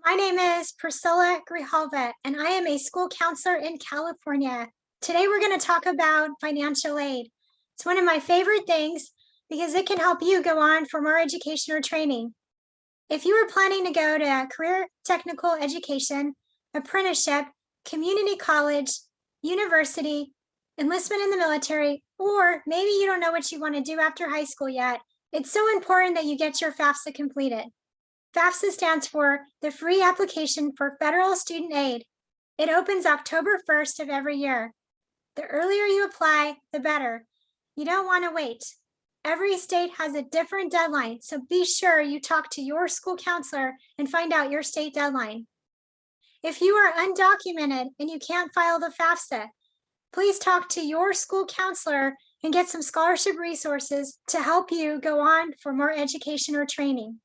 My name is Priscilla Grijalva, and I am a school counselor in California. Today, we're going to talk about financial aid. It's one of my favorite things because it can help you go on for more education or training. If you are planning to go to career technical education, apprenticeship, community college, university, enlistment in the military, or maybe you don't know what you want to do after high school yet, it's so important that you get your FAFSA completed. FAFSA stands for the Free Application for Federal Student Aid. It opens October 1st of every year. The earlier you apply, the better. You don't want to wait. Every state has a different deadline, so be sure you talk to your school counselor and find out your state deadline. If you are undocumented and you can't file the FAFSA, please talk to your school counselor and get some scholarship resources to help you go on for more education or training.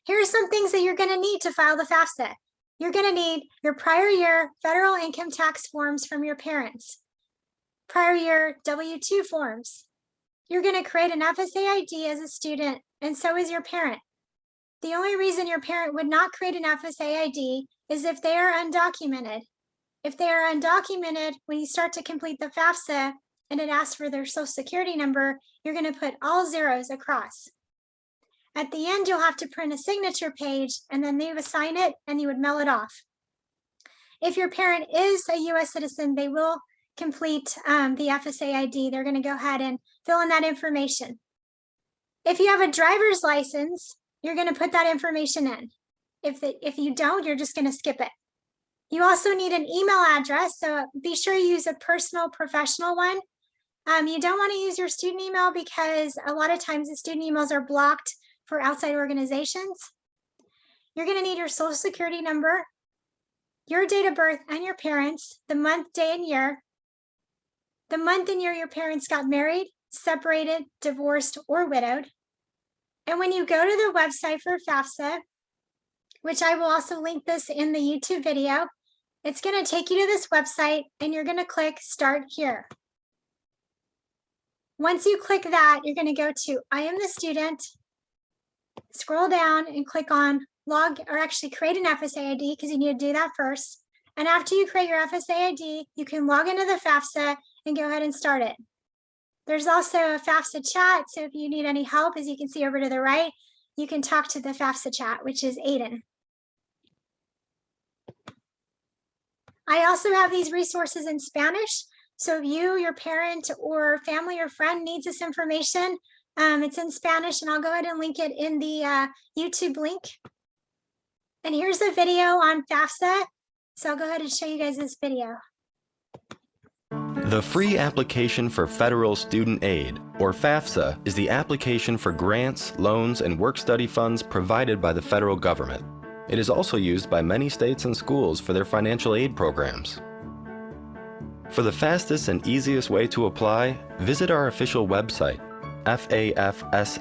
Here are some things that you're going to need to file the FAFSA. You're going to need your prior year federal income tax forms from your parents, prior year W-2 forms. You're going to create an FSA ID as a student, and so is your parent. The only reason your parent would not create an FSA ID is if they are undocumented. If they are undocumented, when you start to complete the FAFSA and it asks for their social security number, you're going to put all zeros across. At the end, you'll have to print a signature page and then they would sign it and you would mail it off. If your parent is a US citizen, they will complete the FSA ID. They're going to go ahead and fill in that information. If you have a driver's license, you're going to put that information in. If you don't, you're just going to skip it. You also need an email address, so be sure you use a personal, professional one. You don't want to use your student email because a lot of times the student emails are blocked for outside organizations. You're going to need your social security number, your date of birth and your parents, the month, day, and year, the month and year your parents got married, separated, divorced, or widowed. And when you go to the website for FAFSA, which I will also link this in the YouTube video, it's going to take you to this website and you're going to click Start Here. Once you click that, you're going to go to I am the student, scroll down and click on log, or actually create an FSA ID because you need to do that first. And after you create your FSA ID, you can log into the FAFSA and go ahead and start it. There's also a FAFSA chat, so if you need any help, as you can see over to the right, you can talk to the FAFSA chat, which is Aiden. I also have these resources in Spanish, so if you, your parent, or family or friend needs this information, it's in Spanish, and I'll go ahead and link it in the YouTube link. And here's a video on FAFSA, so I'll go ahead and show you guys this video. The Free Application for Federal Student Aid, or FAFSA, is the application for grants, loans, and work-study funds provided by the federal government. It is also used by many states and schools for their financial aid programs. For the fastest and easiest way to apply, visit our official website, FAFSA.gov.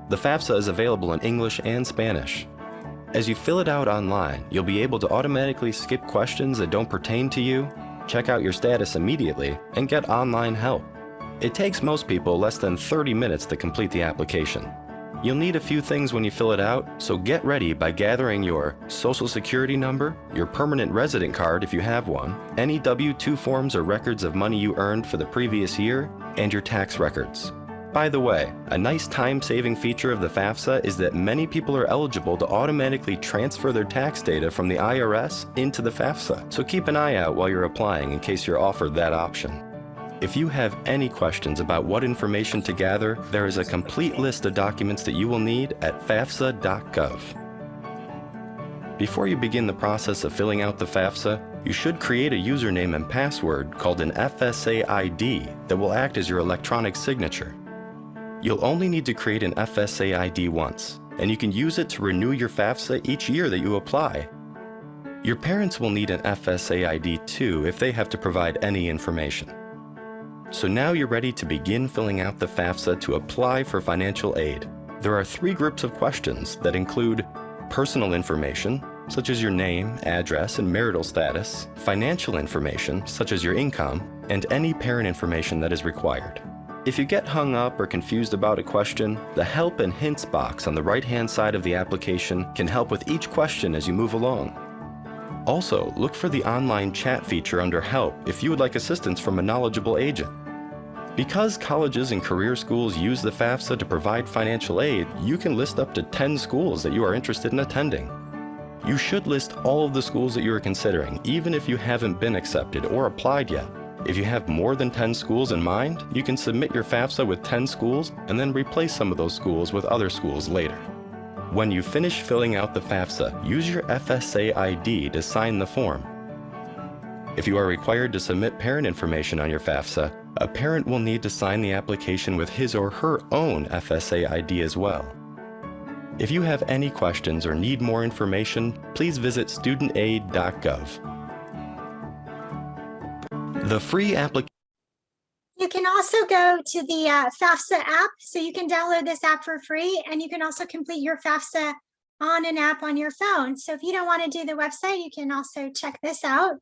The FAFSA is available in English and Spanish. As you fill it out online, you'll be able to automatically skip questions that don't pertain to you, check out your status immediately, and get online help. It takes most people less than 30 minutes to complete the application. You'll need a few things when you fill it out, so get ready by gathering your social security number, your permanent resident card if you have one, any W-2 forms or records of money you earned for the previous year, and your tax records. By the way, a nice time-saving feature of the FAFSA is that many people are eligible to automatically transfer their tax data from the IRS into the FAFSA, so keep an eye out while you're applying in case you're offered that option. If you have any questions about what information to gather, there is a complete list of documents that you will need at FAFSA.gov. Before you begin the process of filling out the FAFSA, you should create a username and password called an FSA ID that will act as your electronic signature. You'll only need to create an FSA ID once, and you can use it to renew your FAFSA each year that you apply. Your parents will need an FSA ID too if they have to provide any information. So now you're ready to begin filling out the FAFSA to apply for financial aid. There are 3 groups of questions that include personal information, such as your name, address, and marital status, financial information, such as your income, and any parent information that is required. If you get hung up or confused about a question, the Help and Hints box on the right-hand side of the application can help with each question as you move along. Also, look for the online chat feature under Help if you would like assistance from a knowledgeable agent. Because colleges and career schools use the FAFSA to provide financial aid, you can list up to 10 schools that you are interested in attending. You should list all of the schools that you are considering, even if you haven't been accepted or applied yet. If you have more than 10 schools in mind, you can submit your FAFSA with 10 schools and then replace some of those schools with other schools later. When you finish filling out the FAFSA, use your FSA ID to sign the form. If you are required to submit parent information on your FAFSA, a parent will need to sign the application with his or her own FSA ID as well. If you have any questions or need more information, please visit studentaid.gov. The free application. You can also go to the FAFSA app, so you can download this app for free, and you can also complete your FAFSA on an app on your phone. So if you don't want to do the website, you can also check this out.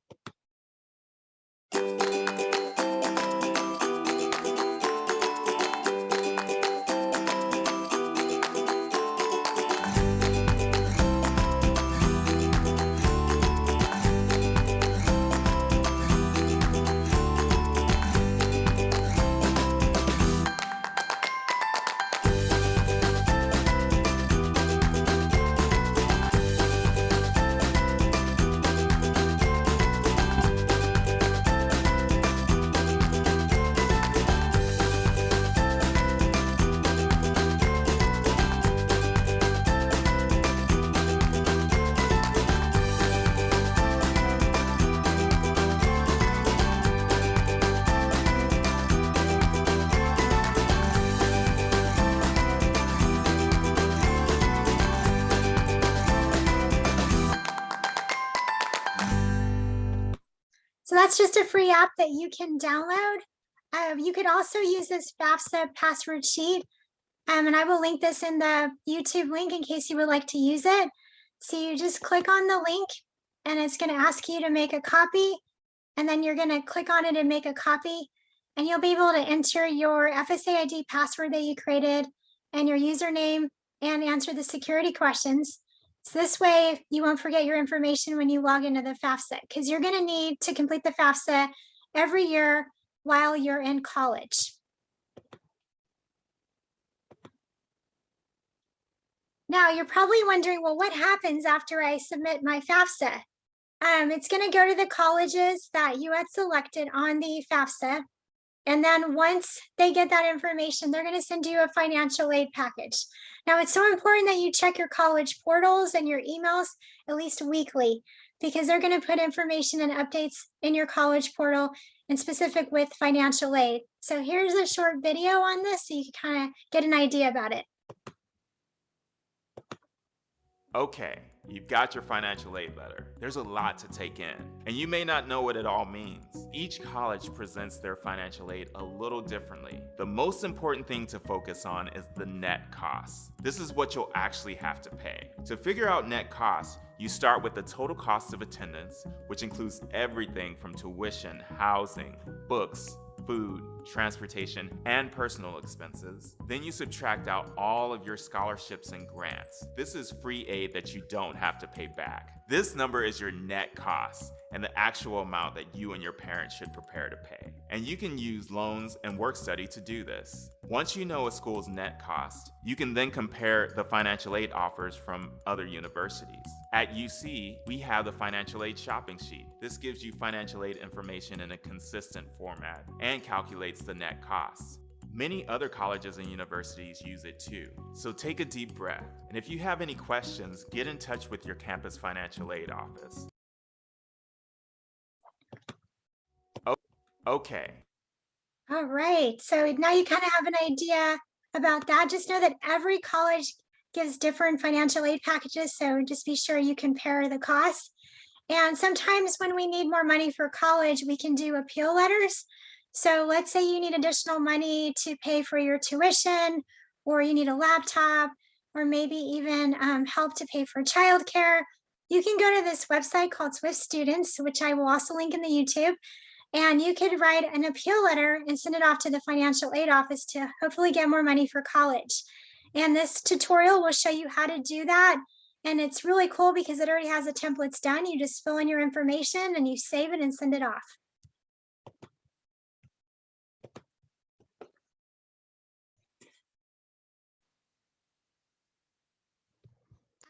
So that's just a free app that you can download. You could also use this FAFSA password sheet, and I will link this in the YouTube link in case you would like to use it. So you just click on the link, and it's going to ask you to make a copy, and then you're going to click on it and make a copy, and you'll be able to enter your FSA ID password that you created and your username and answer the security questions. So this way you won't forget your information when you log into the FAFSA, because you're going to need to complete the FAFSA every year while you're in college. Now you're probably wondering, well, what happens after I submit my FAFSA? It's going to go to the colleges that you had selected on the FAFSA. And then once they get that information, they're going to send you a financial aid package. Now, it's so important that you check your college portals and your emails at least weekly, because they're going to put information and updates in your college portal in specific with financial aid. So here's a short video on this so you can kind of get an idea about it. Okay, you've got your financial aid letter. There's a lot to take in, and you may not know what it all means. Each college presents their financial aid a little differently. The most important thing to focus on is the net costs. This is what you'll actually have to pay. To figure out net costs, you start with the total cost of attendance, which includes everything from tuition, housing, books, food, transportation, and personal expenses. Then you subtract out all of your scholarships and grants. This is free aid that you don't have to pay back. This number is your net cost and the actual amount that you and your parents should prepare to pay. And you can use loans and work study to do this. Once you know a school's net cost, you can then compare the financial aid offers from other universities. At UC, we have the financial aid shopping sheet. This gives you financial aid information in a consistent format and calculates the net costs. Many other colleges and universities use it too. So take a deep breath. And if you have any questions, get in touch with your campus financial aid office. Okay. All right, so now you kind of have an idea about that. Just know that every college gives different financial aid packages, so just be sure you compare the costs. And sometimes when we need more money for college, we can do appeal letters. So let's say you need additional money to pay for your tuition, or you need a laptop, or maybe even help to pay for childcare. You can go to this website called Swift Students, which I will also link in the YouTube. And you could write an appeal letter and send it off to the financial aid office to hopefully get more money for college. And this tutorial will show you how to do that. And it's really cool because it already has the templates done. You just fill in your information and you save it and send it off.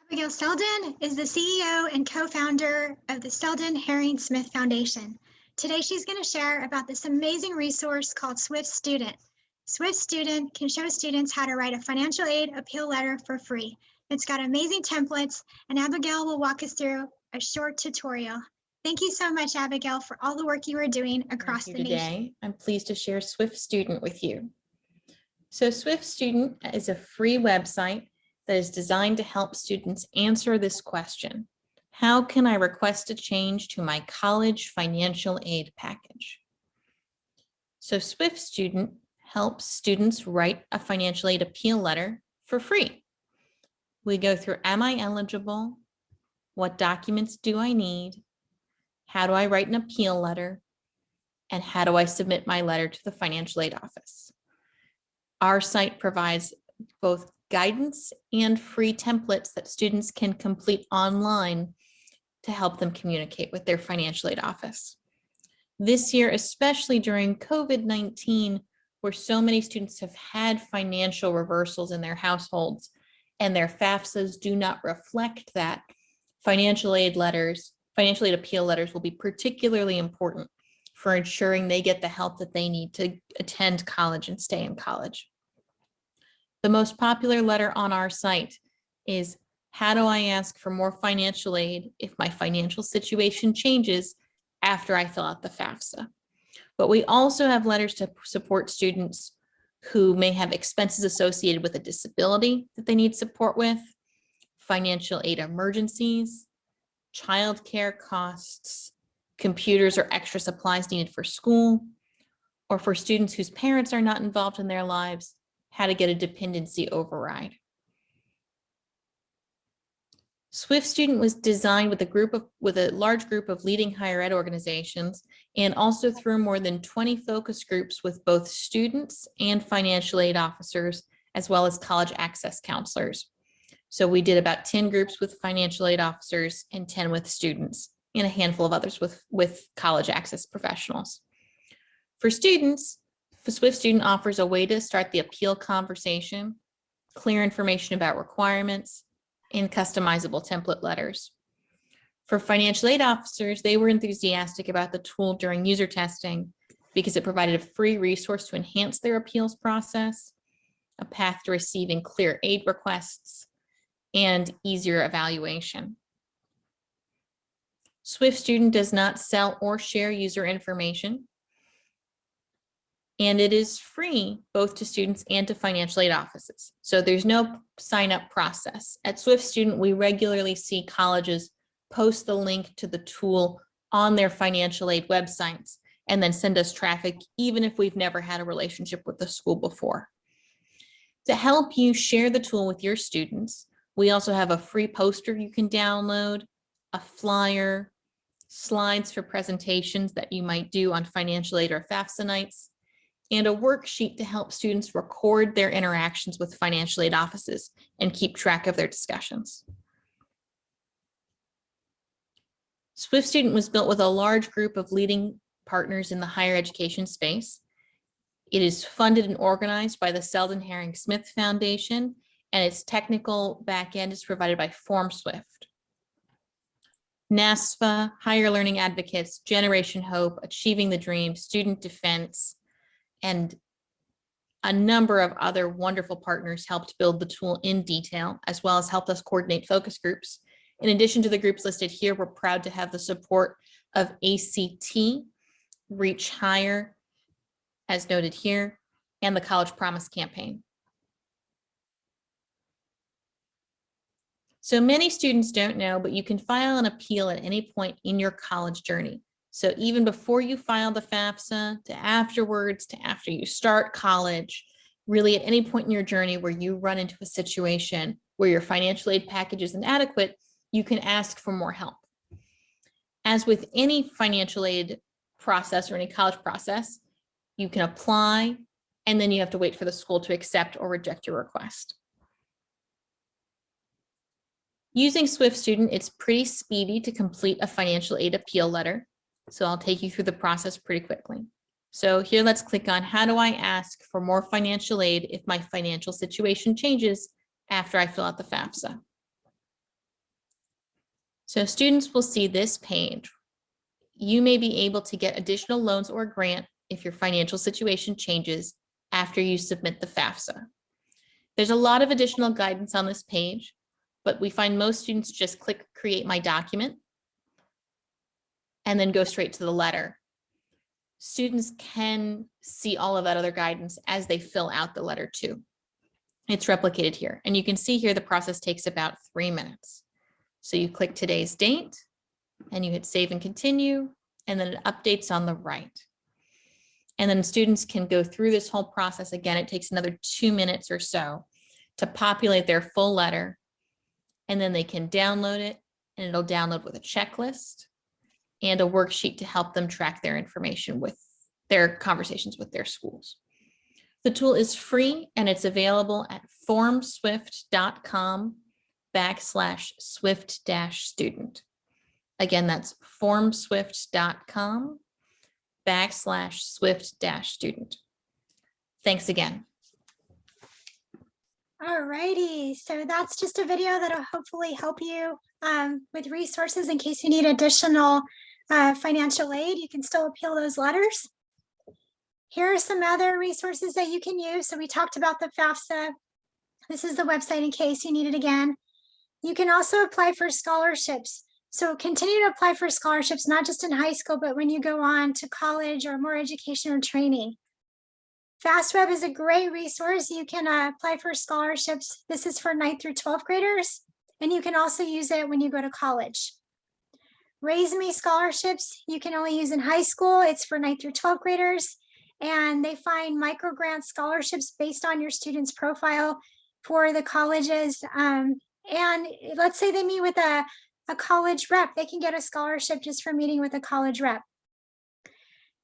Abigail Selden is the CEO and co-founder of the Selden Herring Smith Foundation. Today, she's going to share about this amazing resource called Swift Student. Swift Student can show students how to write a financial aid appeal letter for free. It's got amazing templates, and Abigail will walk us through a short tutorial. Thank you so much, Abigail, for all the work you are doing across the nation. Today, I'm pleased to share Swift Student with you. So Swift Student is a free website that is designed to help students answer this question: how can I request a change to my college financial aid package? So Swift Student helps students write a financial aid appeal letter for free. We go through, am I eligible? What documents do I need? How do I write an appeal letter? And how do I submit my letter to the financial aid office? Our site provides both guidance and free templates that students can complete online to help them communicate with their financial aid office. This year, especially during COVID-19, where so many students have had financial reversals in their households and their FAFSAs do not reflect that, financial aid appeal letters will be particularly important for ensuring they get the help that they need to attend college and stay in college. The most popular letter on our site is, how do I ask for more financial aid if my financial situation changes after I fill out the FAFSA? But we also have letters to support students who may have expenses associated with a disability that they need support with, financial aid emergencies, childcare costs, computers or extra supplies needed for school, or for students whose parents are not involved in their lives, how to get a dependency override. Swift Student was designed with a large group of leading higher ed organizations, and also through more than 20 focus groups with both students and financial aid officers, as well as college access counselors. So we did about 10 groups with financial aid officers and 10 with students, and a handful of others with college access professionals. For students, Swift Student offers a way to start the appeal conversation, clear information about requirements, and customizable template letters. For financial aid officers, they were enthusiastic about the tool during user testing because it provided a free resource to enhance their appeals process, a path to receiving clear aid requests, and easier evaluation. Swift Student does not sell or share user information, and it is free both to students and to financial aid offices. So there's no sign-up process. At Swift Student, we regularly see colleges post the link to the tool on their financial aid websites and then send us traffic, even if we've never had a relationship with the school before. To help you share the tool with your students, we also have a free poster you can download, a flyer, slides for presentations that you might do on financial aid or FAFSA nights, and a worksheet to help students record their interactions with financial aid offices and keep track of their discussions. Swift Student was built with a large group of leading partners in the higher education space. It is funded and organized by the Selden Herring Smith Foundation, and its technical backend is provided by FormSwift. NASFA, Higher Learning Advocates, Generation Hope, Achieving the Dream, Student Defense, and a number of other wonderful partners helped build the tool in detail, as well as helped us coordinate focus groups. In addition to the groups listed here, we're proud to have the support of ACT, Reach Higher, as noted here, and the College Promise Campaign. So many students don't know, but you can file an appeal at any point in your college journey. So even before you file the FAFSA, to afterwards, to after you start college, really at any point in your journey where you run into a situation where your financial aid package is inadequate, you can ask for more help. As with any financial aid process or any college process. You can apply, and then you have to wait for the school to accept or reject your request. Using Swift Student, it's pretty speedy to complete a financial aid appeal letter. So I'll take you through the process pretty quickly. So here, let's click on how do I ask for more financial aid if my financial situation changes after I fill out the FAFSA. So students will see this page. You may be able to get additional loans or grant if your financial situation changes after you submit the FAFSA. There's a lot of additional guidance on this page, but we find most students just click create my document and then go straight to the letter. Students can see all of that other guidance as they fill out the letter too. It's replicated here, and you can see here the process takes about 3 minutes. So you click today's date and you hit save and continue, and then it updates on the right. And then students can go through this whole process again. It takes another 2 minutes or so to populate their full letter, and then they can download it, and it'll download with a checklist and a worksheet to help them track their information with their conversations with their schools. The tool is free and it's available at formswift.com/swift-student. Again, that's formswift.com/swift-student. Thanks again. Alrighty, so that's just a video that'll hopefully help you with resources in case you need additional financial aid. You can still appeal those letters. Here are some other resources that you can use. So we talked about the FAFSA. This is the website in case you need it again. You can also apply for scholarships. So continue to apply for scholarships, not just in high school, but when you go on to college or more education or training. FastWeb is a great resource. You can apply for scholarships. This is for 9th through 12th graders, and you can also use it when you go to college. Raise Me scholarships, you can only use in high school. It's for 9th through 12th graders, and they find micro grant scholarships based on your student's profile for the colleges. And let's say they meet with a college rep, they can get a scholarship just for meeting with a college rep.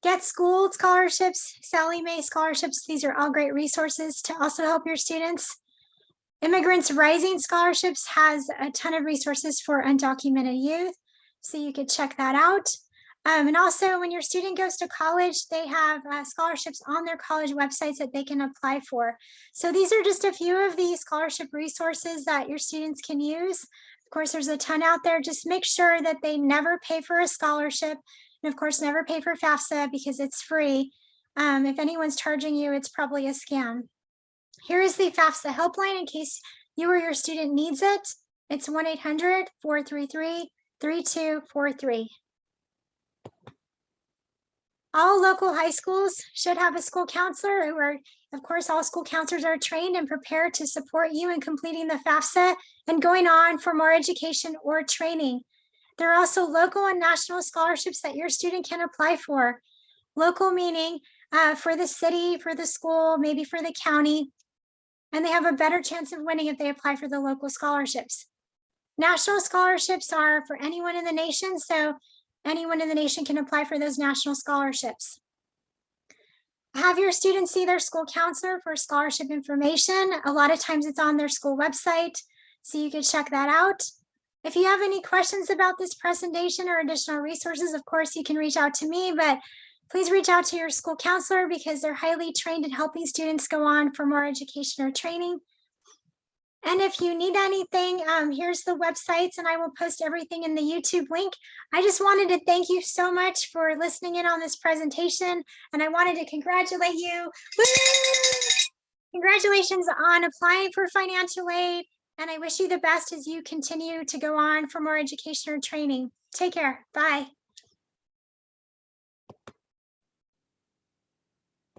Get Schooled scholarships, Sally Mae scholarships. These are all great resources to also help your students. Immigrants Rising scholarships has a ton of resources for undocumented youth, so you could check that out. And also when your student goes to college, they have scholarships on their college websites that they can apply for. So these are just a few of the scholarship resources that your students can use. Of course, there's a ton out there. Just make sure that they never pay for a scholarship. And of course, never pay for FAFSA because it's free. If anyone's charging you, it's probably a scam. Here is the FAFSA helpline in case you or your student needs it. It's 1-800-433-3243. All local high schools should have a school counselor who are, of course, all school counselors are trained and prepared to support you in completing the FAFSA and going on for more education or training. There are also local and national scholarships that your student can apply for. Local meaning for the city, for the school, maybe for the county, and they have a better chance of winning if they apply for the local scholarships. National scholarships are for anyone in the nation, so anyone in the nation can apply for those national scholarships. Have your students see their school counselor for scholarship information. A lot of times it's on their school website, so you can check that out. If you have any questions about this presentation or additional resources, of course, you can reach out to me, but please reach out to your school counselor because they're highly trained in helping students go on for more education or training. And if you need anything, here's the websites, and I will post everything in the YouTube link. I just wanted to thank you so much for listening in on this presentation, and I wanted to congratulate you. Woo! Congratulations on applying for financial aid, and I wish you the best as you continue to go on for more education or training. Take care. Bye.